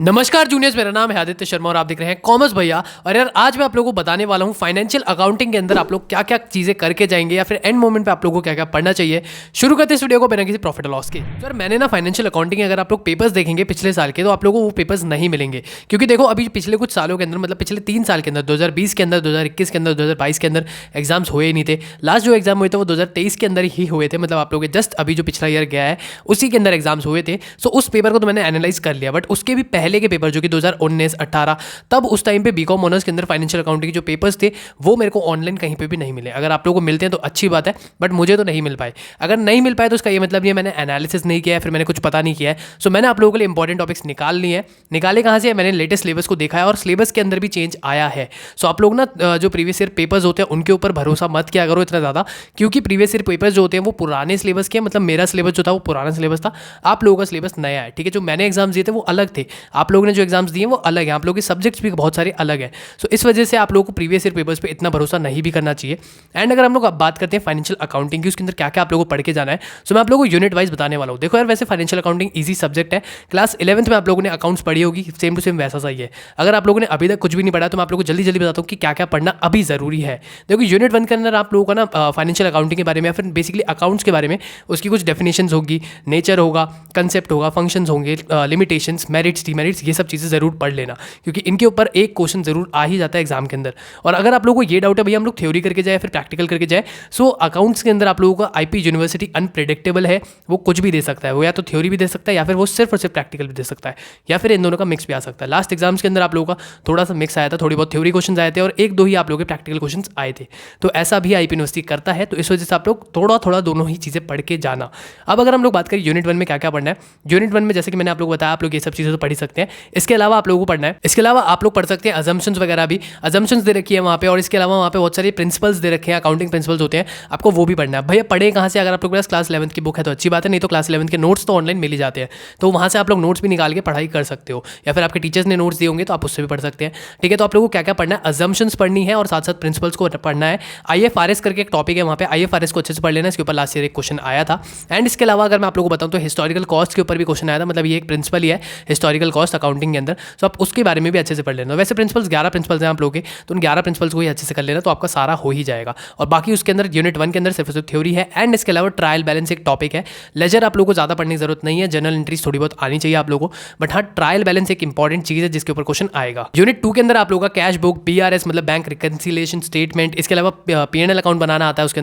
नमस्कार जूनियर्स, मेरा नाम है आदित्य शर्मा और आप देख रहे हैं कॉमर्स भैया। और यार आज मैं आप लोगों को बताने वाला हूँ फाइनेंशियल अकाउंटिंग के अंदर आप लोग क्या क्या चीज़ें करके जाएंगे या फिर एंड मोमेंट पे आप लोगों को क्या क्या पढ़ना चाहिए। शुरू करते हैं इस वीडियो को बिना किसी प्रॉफिट और लॉस के। सर मैंने ना फाइनेंशियल अकाउंटिंग अगर आप लोग पेपर्स देखेंगे पिछले साल के तो आप लोगों को वो पेपर्स नहीं मिलेंगे, क्योंकि देखो अभी पिछले कुछ सालों के अंदर मतलब पिछले 3 साल के अंदर 2020 के अंदर, 2021 के अंदर, 2022 के अंदर एग्जाम्स हुए ही नहीं थे। लास्ट जो एग्जाम हुए थे वो 2023 के अंदर ही हुए थे, मतलब आप लोग जस्ट अभी जो पिछला ईयर गया है उसी के अंदर एग्जाम्स हुए थे। सो उस पेपर को तो मैंने एनालाइज कर लिया, बट उसके भी पहले के पेपर जो कि 2019-18 तब उस टाइम पे बीकॉम ऑनर्स के अंदर फाइनेंशियल अकाउंटिंग के जो पेपर्स थे वो मेरे को ऑनलाइन कहीं पे भी नहीं मिले। अगर आप लोगों को मिलते हैं तो अच्छी बात है, बट मुझे तो नहीं मिल पाए। अगर नहीं मिल पाए तो उसका ये मतलब नहीं है मैंने एनालिसिस नहीं किया है, फिर मैंने कुछ पता नहीं किया है। सो मैंने आप लोगों के लिए इंपॉर्टेंट टॉपिक्स निकाल लिए हैं। निकाले कहाँ से? मैंने लेटेस्ट सिलेबस को देखा है और सिलेबस के अंदर भी चेंज आया है। सो आप लोग ना जो प्रीवियस ईयर पेपर्स होते हैं उनके ऊपर भरोसा मत किया करो इतना ज़्यादा, क्योंकि प्रीवियस ईयर पेपर्स जो होते हैं वो पुराने सिलेबस के, मतलब मेरा सिलेबस जो था वो पुराना सिलेबस था, आप लोगों का सिलेबस नया है। ठीक है, जो मैंने एग्जाम्स दिए थे वो अलग थे, आप लोगों ने जो एग्जाम्स दिए वो अलग है, आप लोगों के सब्जेक्ट्स भी बहुत सारे अलग हैं। सो इस वजह से आप लोगों को प्रीवियस ईयर पेपर्स पे इतना भरोसा नहीं भी करना चाहिए। एंड अगर हम लोग बात करते हैं फाइनेंशियल अकाउंटिंग की, उसके अंदर क्या क्या आप लोगों को पढ़ के जाना है, सो मैं आप लोगों को यूनिट वाइज बताने वाला हूँ। देखो यार, वैसे फाइनेंशियल अकाउंटिंग ईजी सब्जेक्ट है। क्लास 11th में आप लोगों ने अकाउंट्स पढ़ी होगी, सेम टू सेम वैसा सही है। अगर आप लोगों ने अभी तक कुछ भी नहीं पढ़ा तो मैं आप लोगों को जल्दी जल्दी बताता हूँ कि क्या क्या पढ़ना अभी जरूरी है। देखो यूनिट 1 के अंदर आप लोगों का ना फाइनेंशियल अकाउंटिंग के बारे में या फिर बेसिकली अकाउंट्स के बारे में उसकी कुछ डेफिनेशन होगी, नेचर होगा, कंसेप्ट होगा, फंक्शंस होंगे, लिमिटेशंस, मेरिट्स, डिमेरिट्स, ये सब चीज़ें जरूर पढ़ लेना, क्योंकि इनके ऊपर एक क्वेश्चन जरूर आ ही जाता है एग्जाम के अंदर। और अगर आप लोगों को ये डाउट है भैया हम लोग थ्योरी करके जाए फिर प्रैक्टिकल करके जाए, सो अकाउंट्स के अंदर आप लोगों का आईपी यूनिवर्सिटी अनप्रेडिक्टेबल है, वो कुछ भी दे सकता है। वो या तो थ्योरी भी दे सकता है या फिर वो सिर्फ और सिर्फ प्रैक्टिकल भी दे सकता है, या फिर इन दोनों का मिक्स भी आ सकता है। लास्ट एग्जाम्स के अंदर आप लोगों का थोड़ा सा मिक्स आया था, थोड़ी बहुत थ्योरी क्वेश्चन आए थे और एक दो ही आप लोगों के प्रैक्टिकल क्वेश्चन आए थे। तो ऐसा भी आईपी यूनिवर्सिटी करता है, तो इस वजह से आप लोग थोड़ा थोड़ा दोनों ही चीज़ें पढ़ के जाना। अब अगर हम लोग बात करें यूनिट 1 में क्या क्या पढ़ना है, यूनिट 1 में जैसे कि मैंने आप लोग बताया आप लोग ये सब चीज़ें तो पढ़ ही सकते हैं। इसके अलावा आप लोगों को पढ़ना है, इसके अलावा आप लोग पढ़ सकते हैं अजम्पशंस वगैरह भी, अजम्पशंस दे रखी है वहाँ पे, और इसके अलावा वहाँ पे बहुत सारे प्रिंसिपल्स दे रखे हैं, अकाउंटिंग प्रिंसिपल्स होते हैं, आपको वो भी पढ़ना है। भैया पढ़े कहाँ से? अगर आप लोग के पास क्लास 11th की बुक है तो अच्छी बात है, नहीं तो क्लास 11th के नोट्स तो ऑनलाइन मिल ही जाते हैं, तो वहाँ से आप लोग नोट्स भी निकाल के पढ़ाई कर सकते हो, या फिर आपके टीचर्स ने नोट्स दिए होंगे तो आप उससे भी पढ़ सकते हैं। ठीक है, तो आप लोगों को क्या क्या पढ़ना है? अजम्पशंस पढ़नी है और साथ साथ प्रिंसिपल्स को पढ़ना है। IFRS करके एक टॉपिक है, वहाँ पे IFRS को अच्छे से पढ़ लेना, इसके ऊपर लास्ट ईयर एक क्वेश्चन आया था। एंड इसके अलावा अगर मैं आप लोगों को बताऊँ तो हिस्टोरिकल कॉस्ट के ऊपर भी क्वेश्चन आया था, मतलब ये एक प्रिंसिपल ही है हिस्टोरिकल कॉस्ट अकाउंटिंग के अंदर, तो आप उसके बारे में भी अच्छे से पढ़ लेना। वैसे प्रिंसिपल्स 11 प्रिंसिपल्स हैं आप लोगों के, तो उन 11 प्रिंसिपल्स को ही अच्छे से कर लेना तो आपका सारा हो ही जाएगा। और बाकी उसके अंदर यूनिट 1 के अंदर सिर्फ थ्योरी है। एंड इसके अलावा ट्रायल बैलेंस एक टॉपिक है। लेजर आप लोगों को ज़्यादा पढ़ने की जरूरत नहीं है, जनरल एंट्रीज थोड़ी बहुत आनी चाहिए आप लोगों को, बट हाँ ट्रायल बैलेंस एक इंपॉर्टेंट चीज़ है जिसके ऊपर क्वेश्चन आएगा। यूनिट 2 के अंदर आप लोगों का कैश बुक, BRS मतलब बैंक रिकन्सिलिएशन स्टेटमेंट, इसके अलावा P&L अकाउंट बनाना आता है, उसके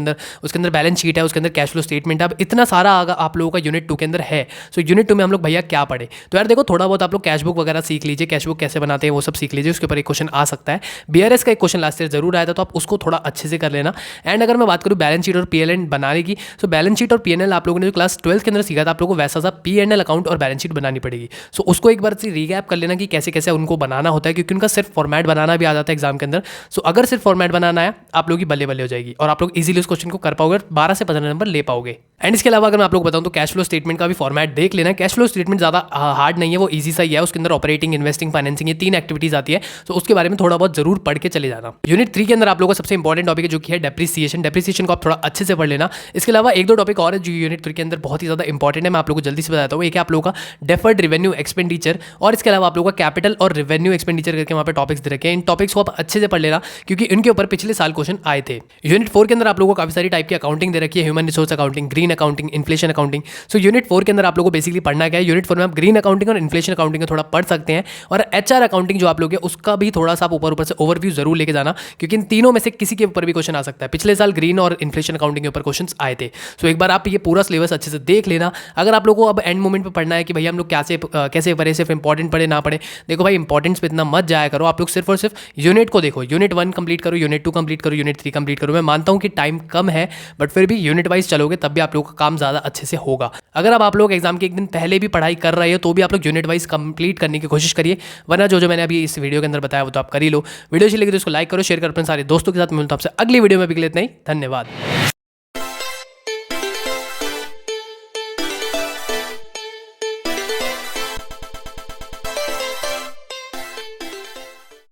अंदर बैलेंस शीट है, उसके अंदर कैश फ्लो स्टेटमेंट है। अब इतना सारा आप लोगों का यूनिट 2 के अंदर है। सो यूनिट 2 में हम लोग भैया क्या पढ़े? तो यार देखो थोड़ा बहुत आप लोग कैश बुक वगैरह सीख लीजिए, कैश बुक कैसे बनाते हैं वो सब सीख लीजिए, उसके ऊपर एक क्वेश्चन आ सकता है। BRS का एक क्वेश्चन लास्ट ईयर जरूर आया था, तो आप उसको थोड़ा अच्छे से कर लेना। एंड अगर मैं बात करूँ बैलेंस शीट और P&L बनाने की, तो बैलेंस शीट और P&L आप लोगों ने जो क्लास 12 के अंदर सीखा था, आप लोगों को वैसा सा P&L अकाउंट और बैलेंस शीट बनानी पड़ेगी। सो उसको एक बार से रीगैप कर लेना कि कैसे कैसे उनको बनाना होता है, क्योंकि उनका सिर्फ फॉर्मेट बनाना भी आ जाता है एग्जाम के अंदर। सो अगर सिर्फ फॉर्मेट बनाना है आप लोग की बल्ले बल्ले हो जाएगी और आप लोग इजीली उस क्वेश्चन को कर पाओगे, 12 से 15 नंबर ले पाओगे। एंड इसके अलावा अगर मैं आप लोग बताऊं तो कैश फ्लो स्टेटमेंट का भी फॉर्मेट देख लेना। कैश फ्लो स्टेटमेंट ज़्यादा हार्ड नहीं है, वो इजी सा ही है। उसके अंदर ऑपरेटिंग, इन्वेस्टिंग, फाइनेंसिंग, ये 3 एक्टिविटीज आती है, तो उसके बारे में थोड़ा बहुत जरूर पढ़ के चले जाना। यूनिट 3 के अंदर आप लोगों का सबसे इंपॉर्टेंट टॉपिक है जो कि है डेप्रिसिएशन। डेप्रिसिएशन को आप थोड़ा अच्छे से पढ़ लेना। इसके अलावा एक दो टॉपिक और है जो यूनिट 3 के अंदर बहुत ही ज़्यादा इंपॉर्टेंट है, मैं आप लोगों को जल्दी से बताता हूँ। एक है आप लोगों का डेफर्ड रेवेन्यू एक्सपेंडिचर, और इसके अलावा आप लोगों का कैपिटल और रेवेन्यू एक्सपेंडिचर करके वहाँ पे टॉपिक्स दे रखे हैं। इन टॉपिक्स को आप अच्छे से पढ़ लेना, क्योंकि इनके ऊपर पिछले साल क्वेश्चन आए थे। यूनिट 4 के अंदर आप लोगों को काफी सारी टाइप की अकाउंटिंग दे रखी है, human resource accounting, green accounting, inflation accounting. So unit 4 के अंदर आप लोगों को बेसिकली पढ़ना क्या है? यूनिट 4 में आप ग्रीन अकाउंटिंग और इन्फ्लेशन अकाउंटिंग को थोड़ा पढ़ सकते हैं, और HR अकाउंटिंग जो आप लोग है उसका भी थोड़ा सा आप ऊपर से ओवरव्यू जरूर लेके जाना, क्योंकि इन तीनों में से किसी के ऊपर भी क्वेश्चन आ सकता है। पिछले साल ग्रीन और इन्फ्लेशन अकाउंटिंग के ऊपर क्वेश्चन आए थे। सो एक बार आप ये पूरा सिलेबस अच्छे से देख लेना। अगर आप लोगों को अब एंड मोमेंट पर पढ़ना है कि भैया हम लोग कैसे पढ़े, सिर्फ इंपॉर्टेंट पढ़े ना पढ़े, देखो भाई इंपॉर्टेंस पे इतना मत जाया करो। आप लोग सिर्फ और सिर्फ यूनिट को देखो, यूनिट 1 कंप्लीट करो, यूनिट 2 कंप्लीट करो, यूनिट 3 कंप्लीट करो। मैं मानता हूँ कि टाइम कम है, बट फिर भी यूनिट वाइज चलोगे तब भी आप लोगों का काम ज़्यादा अच्छे से होगा। अगर अब आप लोग एग्जाम के एक दिन पहले भी पढ़ाई कर रहे हो तो भी आप लोग यूनिट वाइज कंप्लीट करने की कोशिश करिए, वरना जो मैंने अभी इस वीडियो के अंदर बताया वो तो आप कर ही लो। वीडियो अच्छी लगी तो इसको लाइक करो, शेयर करो अपने सारे दोस्तों के साथ। मिलता हूं आपसे अगली वीडियो में, भी इतना ही, धन्यवाद।